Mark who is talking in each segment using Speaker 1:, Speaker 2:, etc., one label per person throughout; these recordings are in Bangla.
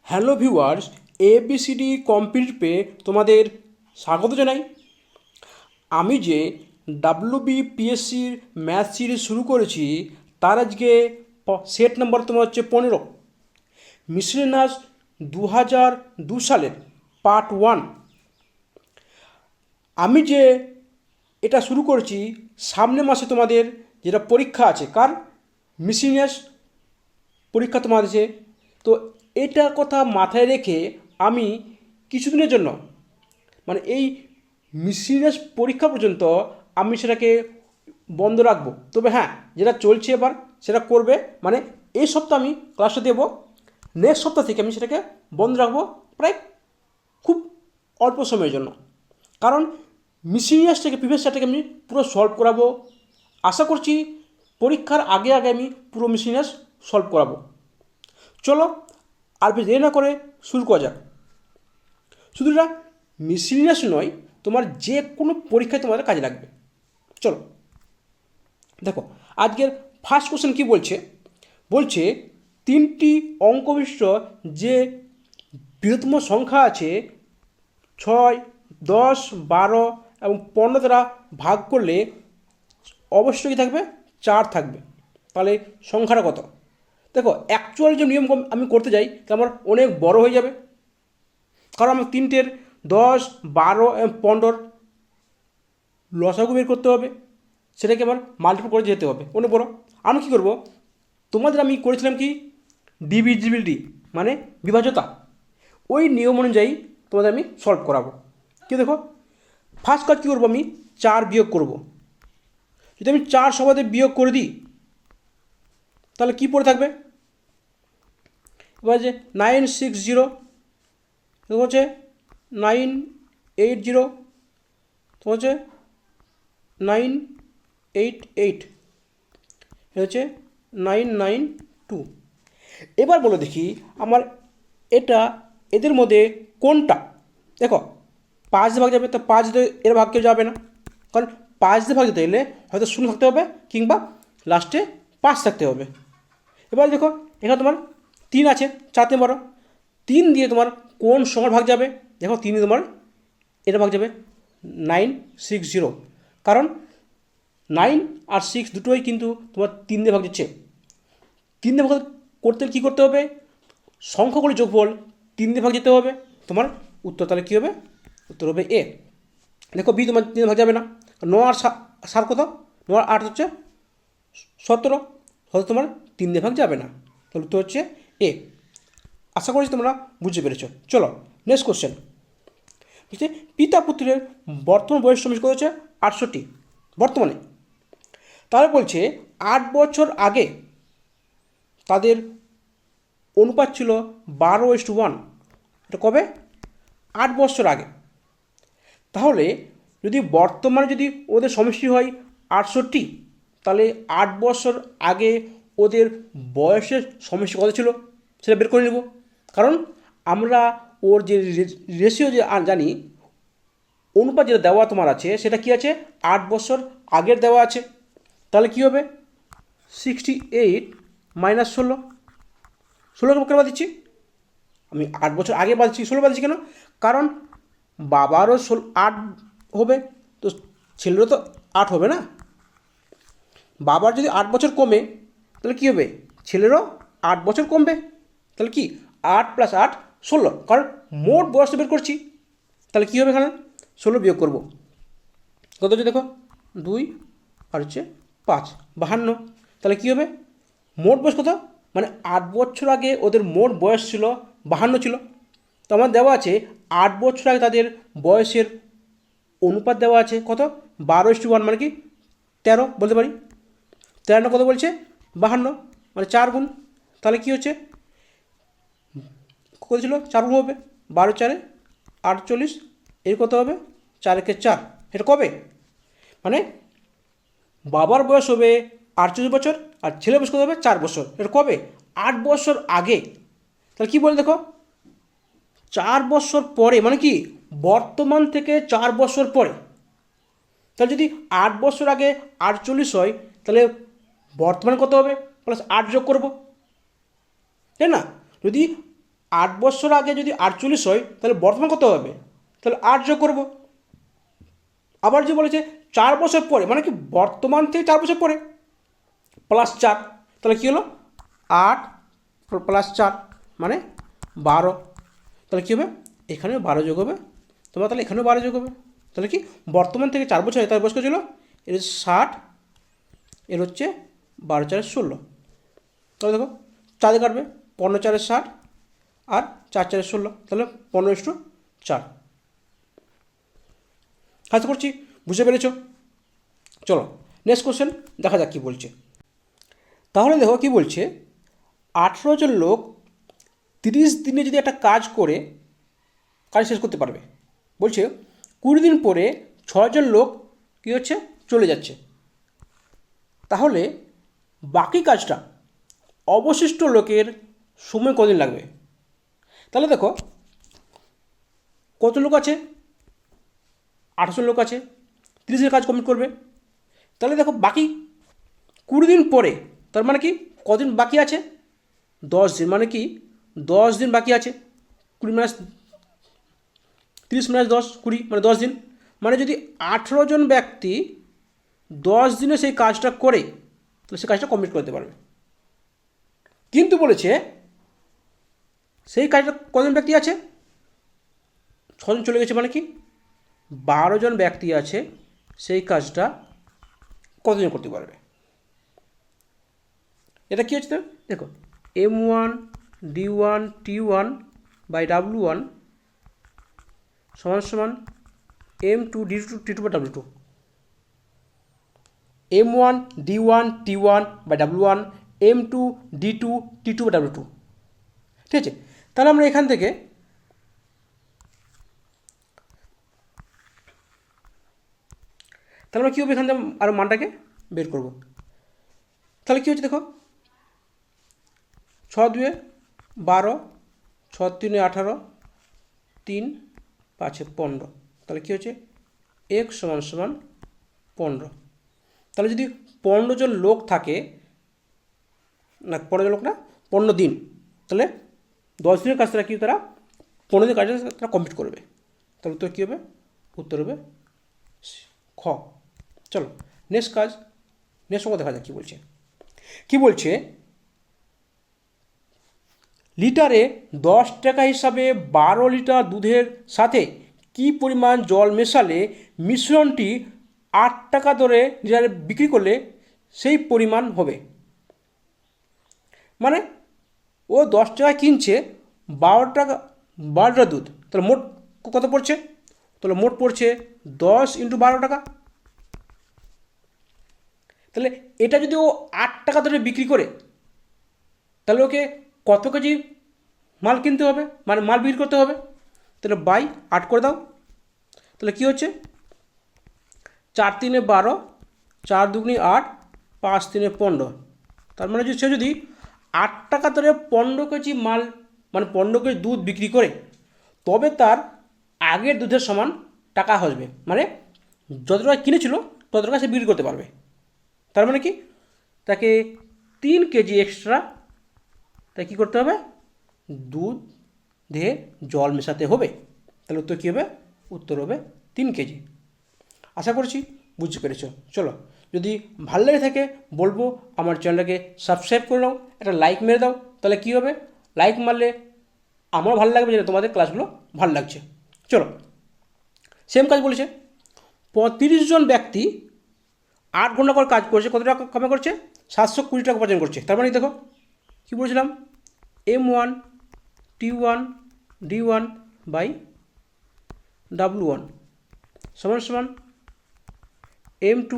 Speaker 1: হ্যালো ভিউয়ার্স, এবিসিডি কমপ্লিট পেয়ে তোমাদের স্বাগত জানাই। আমি যে ডাব্লিউবিপিএসসির ম্যাথ সিরিজ শুরু করেছি তার আজকে সেট নাম্বার তোমার হচ্ছে 15, মিসলেনাস 2002 সালের পার্ট 1। আমি যে এটা শুরু করেছি সামনের মাসে তোমাদের যেটা পরীক্ষা আছে, কার মিসলেনিয়াস পরীক্ষা তোমাদের আছে, তো এটার কথা মাথায় রেখে আমি কিছুদিনের জন্য মানে এই মিসলেনিয়াস পরীক্ষা পর্যন্ত আমি সেটাকে বন্ধ রাখবো। তবে হ্যাঁ, যেটা চলছে এবার সেটা করবে, মানে এই সপ্তাহ আমি ক্লাসটা দেবো, নেক্সট সপ্তাহ থেকে আমি সেটাকে বন্ধ রাখবো প্রায় খুব অল্প সময়ের জন্য। কারণ মিসলেনিয়াসটাকে প্রিভিয়াস ইয়ারটাকে আমি পুরো সলভ করাবো। আশা করছি পরীক্ষার আগে আগে আমি পুরো মিসলেনিয়াস সলভ করাবো। চলো আর বেশি দেরি না করে শুরু করা যাক। শুধু এটা মিসলেনিয়াস নয়, তোমার যে কোনো পরীক্ষায় তোমাদের কাজে লাগবে। চলো দেখো, আজকের ফার্স্ট কোশ্চেন কী বলছে, বলছে তিনটি অঙ্কবিষ্ট যে বৃহত্তম সংখ্যা আছে 6, 10, 12 এবং 15 দ্বারা ভাগ করলে অবশ্যই কী থাকবে, 4 থাকবে। তাহলে সংখ্যাটা কত? দেখো, অ্যাকচুয়াল যে নিয়ম আমি করতে যাই তা আমার অনেক বড় হয়ে যাবে, কারণ আমার তিনটের 10, 12 এবং 15 লসাগু বের করতে হবে, সেটাকে আমার মাল্টিপ্লাই করে যেতে হবে, অনেক বড়। আমি কী করবো, তোমাদের আমি করেছিলাম কি ডিভিজিবিলিটি মানে বিভাজ্যতা, ওই নিয়ম অনুযায়ী তোমাদের আমি সলভ করাবো। কি দেখো, ফার্স্ট কাজ কী করবো, আমি 4 বিয়োগ করব। যদি আমি 4 সবাদের বিয়োগ করে দিই তাহলে কী পড়ে থাকবে, এবার যে 960, তোমার হচ্ছে 980, তোমার হচ্ছে 988, এটা হচ্ছে 992। এবার বলো দেখি আমার এটা এদের মধ্যে কোনটা, দেখো 5 দিয়ে ভাগ যাবে, তো 5 দিয়ে এর ভাগ কেউ যাবে না, কারণ 5 দিয়ে ভাগ যেতে গেলে হয়তো 0 থাকতে হবে কিংবা লাস্টে 5 থাকতে হবে। এবার দেখো এখানে তোমার 3 আছে, 4 দিয়ে বড়, 3 দিয়ে তোমার কোন সংখ্যার ভাগ যাবে, দেখো 3 দিয়ে তোমার এটা ভাগ যাবে 960, কারণ 9 আর 6 দুটোই কিন্তু তোমার 3 দিয়ে ভাগ যাচ্ছে। 3 দিয়ে ভাগ করতে কী করতে হবে, সংখ্যাগুলি যোগফল 3 দিয়ে ভাগ যেতে হবে, তোমার উত্তর তাহলে কী হবে, উত্তর হবে এ। দেখো বি তোমার 3 দিয়ে ভাগ যাবে না, 9 আর 7 কত, 9 আর 8 হচ্ছে 17, হয়তো তোমার 3 দিয়ে ভাগ যাবে না, তাহলে উত্তর হচ্ছে এ। আশা করছি তোমরা বুঝতে পেরেছো। চলো নেক্সট কোশ্চেন, বুঝতে পিতা পুত্রের বর্তমান বয়স সমীক্ষা কত হচ্ছে 68 বর্তমানে। তাহলে বলছে 8 বছর আগে তাদের অনুপাত ছিল 12:1। এটা কবে, 8 বছর আগে। তাহলে যদি বর্তমানে যদি ওদের সমষ্টি হয় 68, তাহলে 8 বছর আগে ওদের বয়সের সমষ্টি কত ছিল সেটা বের করে নেব। কারণ আমরা ওর যে রেশিও যে জানি, অনুপাত যেটা দেওয়া তোমার আছে সেটা কি আছে, 8 বছর আগের দেওয়া আছে। তাহলে কী হবে, 68 মাইনাস 16, 16কে কেন বাদ দিচ্ছি, আমি 8 বছর আগে বাদ দিচ্ছি, 16 বাদ দিচ্ছি কেন, কারণ বাবারও 8 হবে, তো ছেলেরও তো 8 হবে না। বাবার যদি 8 বছর কমে তাহলে কী হবে, ছেলেরও 8 বছর কমবে। তাহলে কি 8 + 8 16, কারণ মোট বয়স বের করছি। তাহলে কী হবে, এখানে 16 বিয়োগ করব, কত হচ্ছে দেখো 2 আর হচ্ছে 5, 52। তাহলে কী হবে, মোট বয়স কত, মানে 8 বছর আগে ওদের মোট বয়স ছিল 52 ছিল। তো আমার দেওয়া আছে 8 বছর আগে তাদের বয়সের অনুপাত দেওয়া আছে কত, 12:1, মানে কি 13 বলতে পারি। 13 কত বলছে 52, মানে 4 গুণ। তাহলে কী হচ্ছে, কত ছিল 4 গুণ হবে, 12 4 48, এর কত হবে 4 একে 4। এটা কবে, মানে বাবার বয়স হবে 48 বছর আর ছেলের বয়স কত হবে 4 বছর। এটা কবে, 8 বছর আগে। তাহলে কী বলে দেখো, 4 বছর পরে, মানে কি বর্তমান থেকে 4 বছর পরে। তাহলে যদি 8 বছর আগে 48 হয় তাহলে বর্তমানে কত হবে, প্লাস 8 যোগ করবো, তাই না। যদি 8 বছর আগে যদি 48 হয় তাহলে বর্তমান কত হবে, তাহলে 8 যোগ করব। আবার যে বলেছে 4 বছর পরে, মানে কি বর্তমান থেকে 4 বছর পরে, +4, তাহলে কী হলো 8 +4 মানে 12, তাহলে কী হবে এখানেও 12 যোগ হবে, তোমার তাহলে এখানেও 12 যোগ হবে, তাহলে কি বর্তমান থেকে 4 বছর হয়, তার বয়স কত ছিল, এর 60, এর হচ্ছে 12 4 16, তাহলে দেখো 4 কাটবে, 15 4 60 আর 4 4 16, তাহলে 15:4। আশা করছি বুঝতে পেরেছ। চলো নেক্সট কোশ্চেন দেখা যাক কী বলছে। তাহলে দেখো কী বলছে, 18 জন লোক 30 দিনে যদি একটা কাজ করে কাজ শেষ করতে পারবে। বলছে 20 দিন পরে 6 জন লোক কী হচ্ছে চলে যাচ্ছে, তাহলে বাকি কাজটা অবশিষ্ট লোকের সময় কদিন লাগবে। তাহলে দেখো কত লোক আছে, 18 জন লোক আছে, 30 দিনের কাজ কমপ্লিট করবে, তাহলে দেখো বাকি 20 দিন পরে, তার মানে কি কদিন বাকি আছে, 10 দিন, মানে কি 10 দিন বাকি আছে, 20 মাইনাস 30 মাইনাস 10 20 মানে 10 দিন, মানে যদি 18 জন ব্যক্তি 10 দিনে সেই কাজটা করে তাহলে সেই কাজটা কমপ্লিট করতে পারবে। কিন্তু বলেছে সেই কাজটা কজন ব্যক্তি আছে, 6 জন চলে গেছে, মানে কি 12 জন ব্যক্তি আছে, সেই কাজটা কতজন করতে পারবে। এটা কী হচ্ছে দেখো, M1 D1 T1 by W1 সমান M2 D2 T2 by W2, M1 D1 T1 by W1 M2 D2 T2 by W2, ঠিক আছে। তাহলে আমরা এখান থেকে তাহলে আমরা কী হবে, এখান থেকে আরও মানটাকে বের করব। তাহলে কী হচ্ছে দেখো, 6 2 12, 6 3 18, 3 5 15, তাহলে কী হচ্ছে x সমান 15। তাহলে যদি 15 জন লোক থাকে, না 15 জন লোক না 15 দিন, তাহলে 10 দিনের কাজ তারা কী তারা 15 দিনের কাজটা তারা কমপ্লিট করবে, তাহলে উত্তর কী হবে, উত্তর হবে খ। চলো নেক্সট কাজ, নেক্সট অঙ্ক দেখা যাক কী বলছে। কী বলছে, লিটারে 10 টাকা হিসাবে 12 লিটার দুধের সাথে কী পরিমাণ জল মেশালে মিশ্রণটি 8 টাকা দরে লিটারে বিক্রি করলে সেই পরিমাণ হবে। মানে ও 10 টাকা কিনছে, 12 লিটার দুধ, তাহলে মোট কত পড়ছে, তাহলে মোট পড়ছে 10 × 12 টাকা। তাহলে এটা যদি ও 8 টাকা দরে বিক্রি করে, তাহলে ওকে কত কেজি মাল কিনতে হবে, মানে মাল বিক্রি করতে হবে, তাহলে বাই 8 করে দাও, তাহলে কী হচ্ছে 4 3 12, 4 2 8, 5 3 15, তার মানে সে যদি 8 টাকা দরে 15 কেজি মাল, মানে 15 কেজি দুধ বিক্রি করে, তবে তার আগের দুধের সমান টাকা আসবে, মানে যত টাকা কিনেছিল তত টাকা সে বিক্রি করতে পারবে। তার মানে কি তাকে 3 কেজি এক্সট্রা তাই কী করতে হবে, দুধে জল মেশাতে হবে, তাহলে উত্তর কী হবে, উত্তর হবে 3 কেজি। আশা করছি বুঝতে পেরেছ। চলো যদি ভালো লেগে থাকে বলবো আমার চ্যানেলটাকে সাবস্ক্রাইব করে নাও, একটা লাইক মেরে দাও, তাহলে কী হবে, লাইক মারলে আমারও ভালো লাগবে যে তোমাদের ক্লাসগুলো ভালো লাগছে। চলো সেম কাজ বলেছে, 35 জন ব্যক্তি 8 ঘন্টা করে কাজ করছে, কত টাকা কামাই করছে, 720 টাকা উপার্জন করছে। তার মানে দেখো কী বলছিলাম, M1 T1 D1 by W1 সমান M2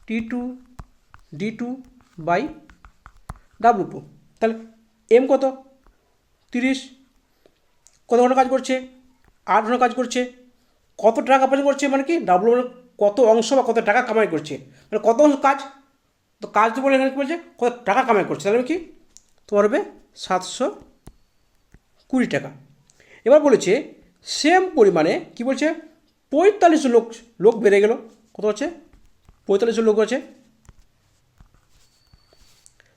Speaker 1: T2 D2 by W2। তাহলে M কত 30, কত ঘন্টা কাজ করছে, 8 ঘন্টা কাজ করছে, কত টাকা উপার্জন করছে, মানে কি W1 কত অংশ বা কত টাকা কামাই করছে, মানে কত অংশ কাজ, তো কাজ তো বলে এখানে কী বলছে কত টাকা কামাই করছে, তাহলে কি তোমার হবে 720 টাকা। এবার বলেছে সেম পরিমাণে কী বলছে 45 লোক বেড়ে গেল, কত হচ্ছে 45 জন লোক আছে,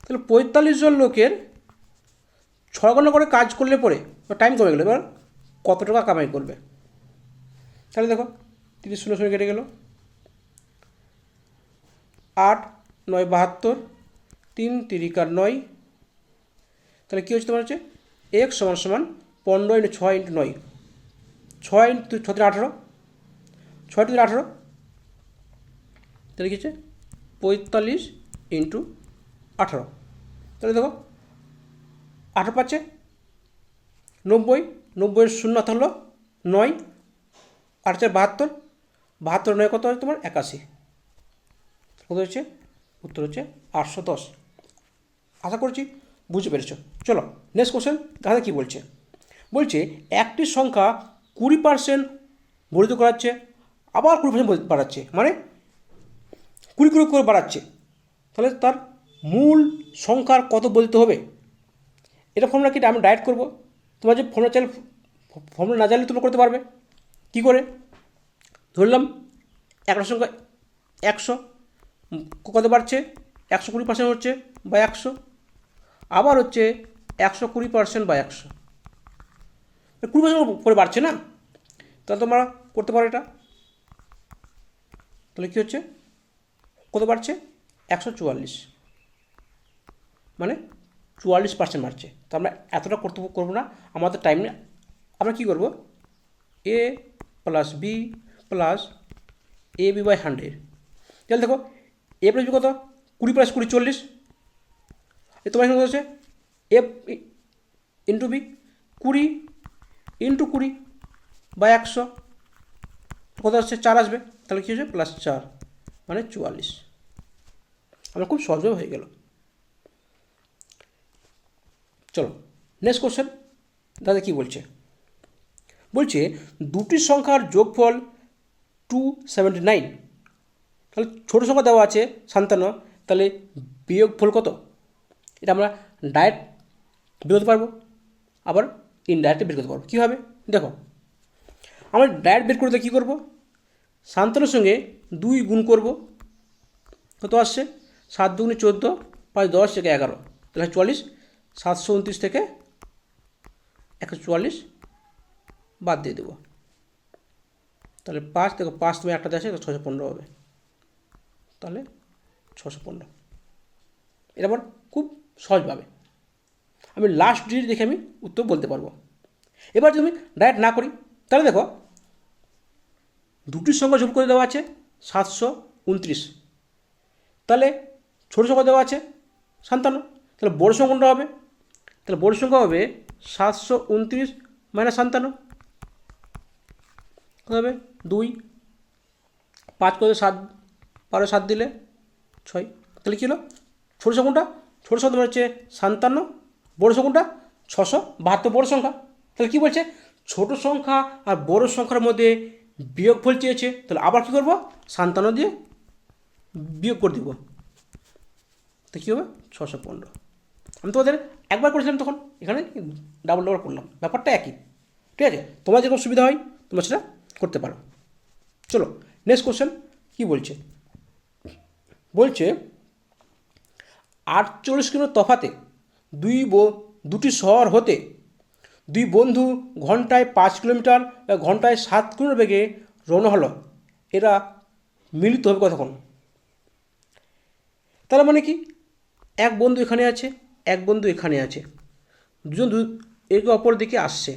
Speaker 1: তাহলে 45 জন লোকের 6 ঘন্টা করে কাজ করলে পরে টাইম কমে গেল, এবার কত টাকা কামাই করবে? তাহলে দেখো 30 শূন্য শূন্য কেটে গেল, 8 9 72, 3 3 আর 9, তাহলে কী হচ্ছে তোমার হচ্ছে x সমান সমান 15 × 6 × 9, 6 × 6 = 18, 6 × 18, তাহলে কী হচ্ছে 45 × 18, তাহলে দেখো 18 পাচ্ছে 90, 90 শূন্য হলো 9, 8 4 72, 72 9 কত হচ্ছে তোমার 81, কত হচ্ছে উত্তর হচ্ছে 810। আশা করছি বুঝতে পেরেছো। চলো নেক্সট কোশ্চেন তাহলে কী বলছে, বলছে একটি সংখ্যা 20% বর্ধিত করাচ্ছে, আবার 20% বাড়াচ্ছে, মানে 20 করে বাড়াচ্ছে, তাহলে তার মূল সংখ্যার কত বলতে হবে? এটা ফর্মুলা কি আমি ডাইরেক্ট করবো? তোমার যে ফর্মুলা চাইলে, ফর্মুলা না জানলে তোমরা করতে পারবে। কী করে? ধরলাম একটা সংখ্যা 100, কত বাড়ছে 120% হচ্ছে বা 100, আবার হচ্ছে 120% বা 100, 20% করে বাড়ছে না, তাহলে তোমরা করতে পারো এটা। তাহলে কী হচ্ছে কত বাড়ছে 144, মানে 44% বাড়ছে। তো আমরা এতটা করবো না, আমাদের টাইম নেই। আমরা কী করবো, a + b + ab/100, তাহলে দেখো a + b কত 20 + 20 40, তোমার এখানে কত হচ্ছে a × b 20 × 20/100, কত আসছে 4 আসবে, তাহলে কী হচ্ছে +4 মানে 44, আমার খুব সহজভাবে হয়ে গেল। চলো নেক্সট কোশ্চেন দাদা কী বলছে, বলছে দুটি সংখ্যার যোগফল 279, তাহলে ছোটো সংখ্যা দেওয়া আছে 57, তাহলে বিয়োগফল কত? এটা আমরা ডাইরেক্ট বের করতে পারবো, আবার ইনডাইরেক্টে বের করতে পারবো। কীভাবে দেখো, আমরা ডাইরেক্ট বের করতে কী করবো, 57 সঙ্গে 2 গুণ করব, কত আসছে 7 × 2 = 14, 5 10 থেকে 11, তাহলে 44, 729 থেকে 144 বাদ দিয়ে দেবো, তাহলে 5 দেখো 5 তুমি একটা আসে 615 হবে, তাহলে 615। এটা আবার খুব সহজভাবে আমি লাস্ট ডিজিট দেখে আমি উত্তর বলতে পারবো। এবার যদি আমি ডাইরেক্ট না করি, তাহলে দেখো দুটির সংখ্যা যোগ করে দেওয়া আছে 729, তাহলে ছোটো সংখ্যা দেওয়া আছে 57, তাহলে বড় সংখ্যা কোনটা হবে? তাহলে বড় সংখ্যা হবে 729 - 57, কত হবে 2, 5 করে 7 12 7 দিলে 6, তাহলে কী হলো ছোটো সংখ্যাটা, ছোটো সংখ্যা তোমার হচ্ছে 57, বড় সংখ্যাটা 672 বড় সংখ্যা। তাহলে কী বলছে, ছোটো সংখ্যা আর বড় সংখ্যার মধ্যে বিয়োগফল চেয়েছে, তাহলে আবার কী করবো 57 দিয়ে বিয়োগ করে দিব, তো কী হবে 615। আমি তোমাদের একবার করেছিলাম, তখন এখানে ডাবল করলাম, ব্যাপারটা একই। ঠিক আছে, তোমার যেরকম সুবিধা হয় তোমরা সেটা করতে পারো। চলো নেক্সট কোশ্চেন কী বলছে, বলছে 48 কিলোমিটার তফাতে দুটি শহর হতে দুই বন্ধু ঘন্টায় 5 কিলোমিটার বা ঘন্টায় 7 কিলোমিটার বেগে রওনা হলো, এরা মিলিত হবে কতক্ষণ? তাহলে মানে কি, এক বন্ধু এখানে আছে, এক বন্ধু এখানে আছে, দুজন একে অপর দিকে আসছে,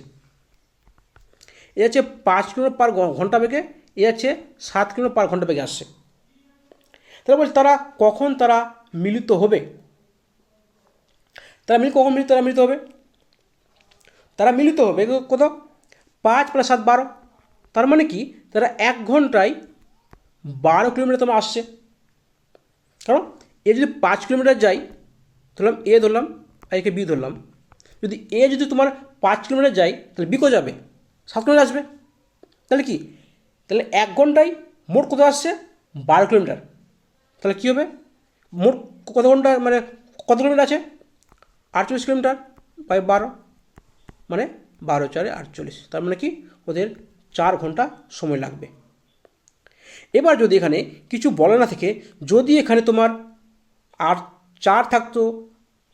Speaker 1: এ আছে 5 কিলোমিটার পার ঘন্টা বেগে, এ আছে 7 কিলোমিটার পার ঘন্টা বেগে আসছে। তাহলে বলছে তারা কখন তারা মিলিত হবে? কখন তারা মিলিত হবে? তারা মিলিত হবে কত 5 + 7 12, তার মানে কি তারা 1 ঘন্টায় 12 কিলোমিটার তোমার আসছে। কারণ এ যদি 5 কিলোমিটার যায়, ধরলাম এ ধরলাম আর একে বি ধরলাম, যদি এ যদি তোমার 5 কিলোমিটার যায়, তাহলে বি কত যাবে 7 কিলোমিটার আসবে। তাহলে কি, তাহলে 1 ঘন্টায় মোট কত আসছে 12 কিলোমিটার, তাহলে কী হবে মোট কত ঘন্টা, মানে কত কিলোমিটার আছে 48 কিলোমিটার বাই 12, মানে 12 4 48, তার মানে কি ওদের 4 ঘন্টা সময় লাগবে। এবার যদি এখানে কিছু বলা না থাকে, যদি এখানে তোমার 4 থাকতো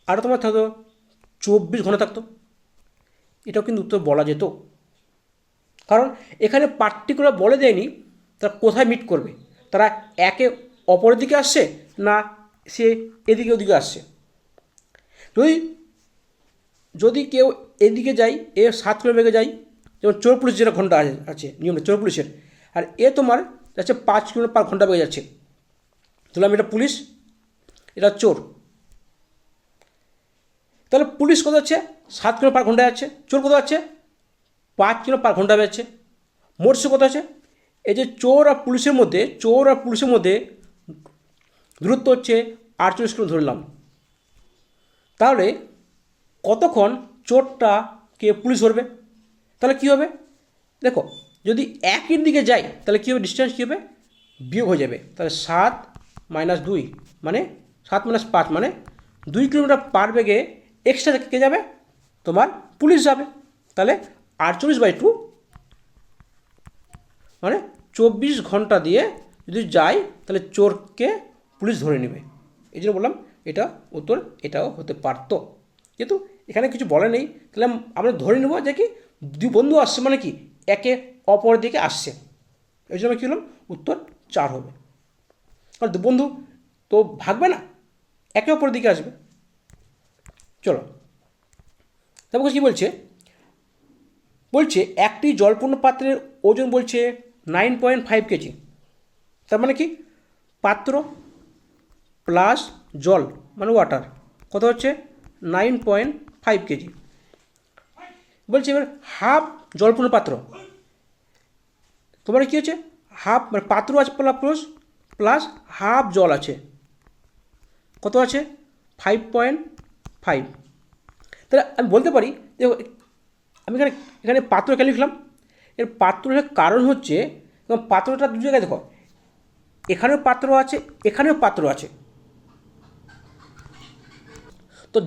Speaker 1: আর তোমার থাকতো 24 ঘন্টা থাকতো? এটাও কিন্তু উত্তর বলা যেত, কারণ এখানে পার্টিকুলার বলে দেয়নি তারা কোথায় মিট করবে, তারা একে অপরের দিকে আসছে না সে এদিকে ওদিকে আসছে। যদি যদি কেউ এদিকে যায়, এ 7 কিলোমিটার বেগে যায়, যেমন চোর পুলিশ যেটা ঘন্টা আছে নিয়মটা চোর পুলিশের, আর এ তোমার যাচ্ছে 5 কিলোমিটার/ঘন্টা বেগে যাচ্ছে, ধরলাম এটা পুলিশ, এটা চোর, তাহলে পুলিশ কত যাচ্ছে 7 কিলোমিটার/ঘন্টা যাচ্ছে, চোর কত যাচ্ছে 5 কিলোমিটার/ঘন্টা যাচ্ছে, মোট সে কত আছে, এই যে চোর আর পুলিশের মধ্যে দূরত্ব হচ্ছে 48 কিলোমিটার ধরলাম। তাহলে কতক্ষণ চোরটাকে পুলিশ ধরবে? তাহলে কী হবে, দেখো যদি একই দিকে যায় তাহলে কী হবে, ডিস্টেন্স কী হবে, বিয়োগ হয়ে যাবে। তাহলে 7 - 2 মানে 7 - 5 মানে 2 কিলোমিটার/বেগে এক্সট্রা কে যাবে, তোমার পুলিশ যাবে। তাহলে 48/2 মানে 24 ঘন্টা দিয়ে যদি যাই তাহলে চোরকে পুলিশ ধরে নেবে। এই জন্য বললাম এটা উত্তর এটাও হতে পারতো, কিন্তু এখানে কিছু বলে নেই, তাহলে আমরা ধরে নেব যে কি দুই বন্ধু আসছে মানে কি একে অপর দিকে আসছে, এই জন্য কী হলাম উত্তর 4 হবে। কারণ দু বন্ধু তো ভাগবে না, একে অপর দিকে আসবে। চলো তারপর কী বলছে, একটি জলপূর্ণ পাত্রের ওজন বলছে 9.5 কেজি। তার মানে কি পাত্র প্লাস জল মানে ওয়াটার কত হচ্ছে 9.5 কেজি। বলছে এবার হাফ জলপূর্ণ পাত্র, তোমার কী হচ্ছে হাফ মানে পাত্র আছে প্লাস হাফ জল আছে, কত আছে 5.5। তাহলে আমি বলতে পারি দেখো আমি এখানে পাত্র কেন লিখলাম, এর পাত্রের কারণ হচ্ছে পাত্রটা দু জায়গায় দেখো, এখানেও পাত্র আছে এখানেও পাত্র আছে, তো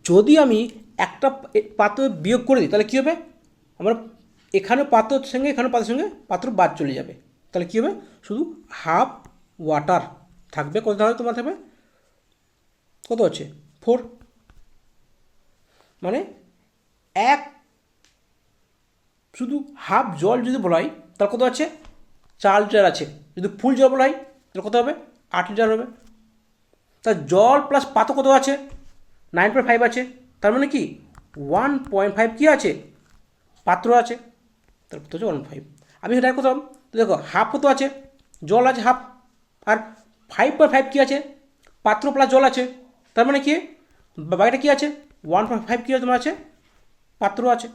Speaker 1: যদি আমি একটা পাত্র বিয়োগ করে দিই তাহলে কী হবে, আমার এখানেও পাত্রের সঙ্গে এখানেও পাত্রের সঙ্গে পাত্র বাদ চলে যাবে, তাহলে কী হবে শুধু হাফ ওয়াটার থাকবে। কত তাহলে তোমার থাকবে কত হচ্ছে 4, মানে এক শুধু হাফ জল যদি বলা হয় তাহলে কত আছে 4 লিটার আছে, যদি ফুল জল বলা হয় তাহলে কত হবে 8 লিটার হবে। তা জল প্লাস পাত্র কত আছে 9.5 আছে, তার মানে কি 1.5 কী আছে পাত্র আছে, তার কত হচ্ছে 1.5। আমি সেটা করতাম তো দেখো হাফ কত আছে জল আছে হাফ, আর 5.5 কী আছে পাত্র প্লাস জল আছে, তার মানে কি বাকিটা কী আছে 1.5 কী আছে তোমার আছে পাত্র আছে।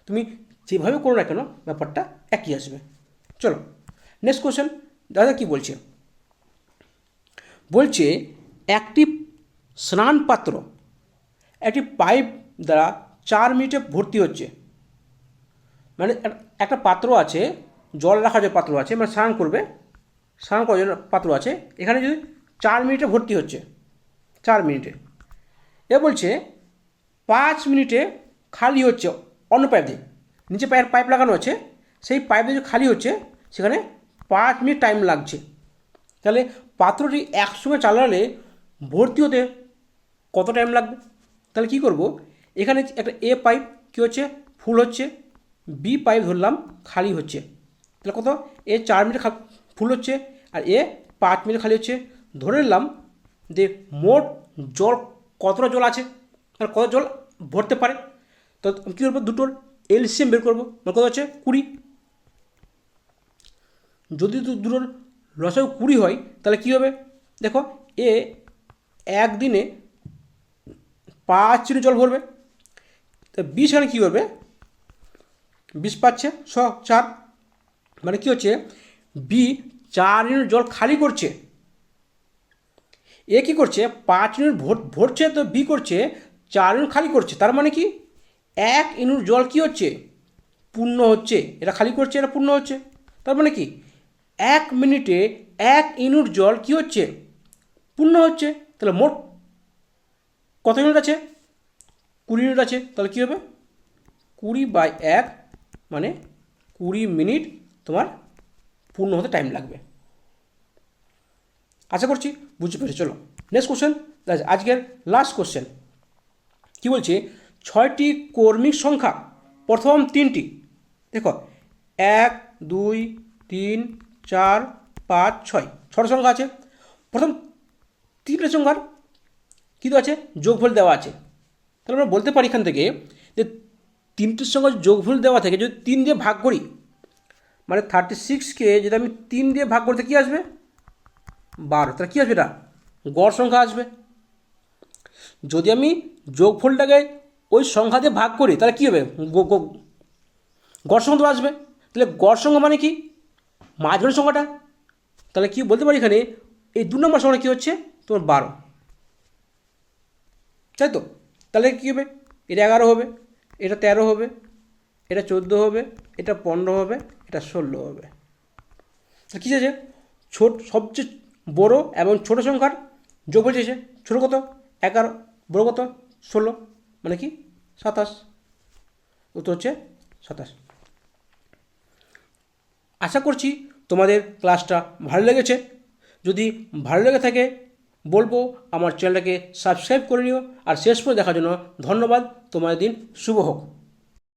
Speaker 1: তুমি যেভাবে করো না কেন ব্যাপারটা একই আসবে। চলো নেক্সট কোশ্চেন দাদা কী বলছে একটি স্নান পাত্র একটি পাইপ দ্বারা 4 মিনিটে ভর্তি হচ্ছে, মানে একটা পাত্র আছে জল রাখার যে পাত্র আছে মানে স্নান করার জন্য পাত্র আছে, এখানে যদি 4 মিনিটে ভর্তি হচ্ছে 4 মিনিটে, এ বলছে 5 মিনিটে খালি হচ্ছে অন্য পাইপ দিয়ে, নিচে পাইপ লাগানো আছে সেই পাইপ দিয়ে খালি হচ্ছে সেখানে 5 মিনিট টাইম লাগছে। তাহলে পাত্রটি একসঙ্গে চালালে ভর্তি হতে কত টাইম লাগবে? তাহলে কী করব, এখানে একটা এ পাইপ কী হচ্ছে ফুল হচ্ছে, বি পাইপ ধরলাম খালি হচ্ছে, তাহলে কত এ 4 মিনিট ফুল হচ্ছে আর এ 5 মিনিট খালি হচ্ছে, ধরে নিলাম যে মোট জল কতটা জল আছে আর কত জল ভরতে পারে। তো কী করবো দুটোর এলসিএম বের করবো, কত হচ্ছে 20। যদি দুটোর লসাগু 20 হয় তাহলে কী হবে দেখো এ একদিনে 5 লিটার জল ভরবে, তো 20 এখানে কী করবে 20 পাচ্ছে 4, মানে কী হচ্ছে বি 4 ইউনিট জল খালি করছে, এ কী করছে 5 ইউনিট ভরছে, তো বি করছে 4 ইউনিট খালি করছে, তার মানে কি 1 ইউনিট জল কী হচ্ছে পূর্ণ হচ্ছে, এটা খালি করছে এটা পূর্ণ হচ্ছে, তার মানে কি 1 মিনিটে 1 ইউনিট জল কী হচ্ছে পূর্ণ হচ্ছে। তাহলে মোট কত ইউনিট আছে 20 ইউনিট আছে, তাহলে কী হবে 20/1 মানে 20 মিনিট তোমার পূর্ণ হতে টাইম লাগবে। আশা করছি বুঝতে পেরেছি। চলো নেক্সট কোশ্চেন, আজকের লাস্ট কোশ্চেন, কি বলছে 6টি কর্মিক সংখ্যা প্রথম 3টি, দেখো 1 2 3 4 5 6, 6টা সংখ্যা আছে। প্রথম 3টে সংখ্যার কী আছে, যোগফল দেওয়া আছে। তাহলে আমরা বলতে পারি এখান থেকে যে 3টির সঙ্গে যোগফল দেওয়া থেকে যদি 3 দিয়ে ভাগ করি, মানে 36কে যদি আমি 3 দিয়ে ভাগ করতে কী আসবে, 12। তাহলে কী আসবে, এটা গড় সংখ্যা আসবে। যদি আমি যোগফলটাকে ওই সংখ্যা দিয়ে ভাগ করি তাহলে কী হবে, গড় সংখ্যা তো আসবে। তাহলে গড় সংখ্যা মানে কি, মাঝখানের সংখ্যাটা। তাহলে কি বলতে পারি এখানে এই 2 নম্বর সংখ্যাটা কী হচ্ছে তোমার 12, তাই তো। তাহলে কী হবে, এটা 11 হবে, এটা 13 হবে, এটা 14 হবে, এটা 15 হবে, এটা 16 হবে। তা কী আছে, সবচেয়ে বড় এবং ছোট সংখ্যার যোগফল চেয়েছে। ছোটো কত 11, বড় কত 16, মানে কি 27। উত্তর হচ্ছে 27। আশা করছি তোমাদের ক্লাসটা ভালো লেগেছে। যদি ভালো লেগে থাকে বলবো আমার চ্যানেলটাকে সাবস্ক্রাইব করে নিও। আর শেষ পর্যন্ত দেখার জন্য ধন্যবাদ। তোমাদের দিন শুভ হোক।